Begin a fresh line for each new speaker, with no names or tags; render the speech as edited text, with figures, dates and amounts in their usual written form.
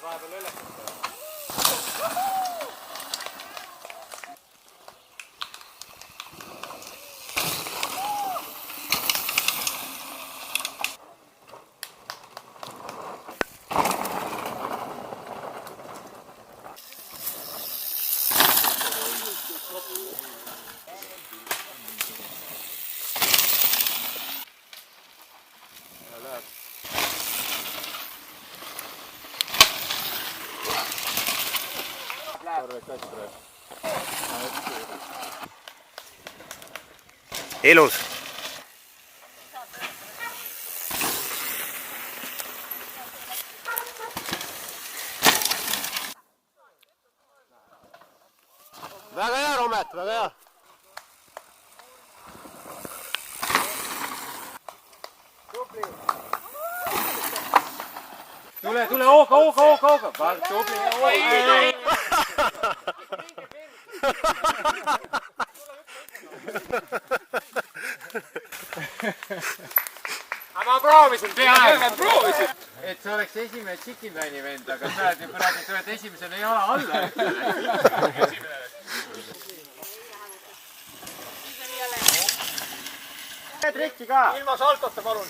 vahepeal ülekat.
Ilus. Väga hea, Romet, väga hea.
Tule, hooga. Tubli. Aga ma proovisin peaaegu. Et see oleks esimene chicken line'i vend, aga sa oled ju praegu tuled esimesele jala alla. Trekki ka. Ilma saltota, palun.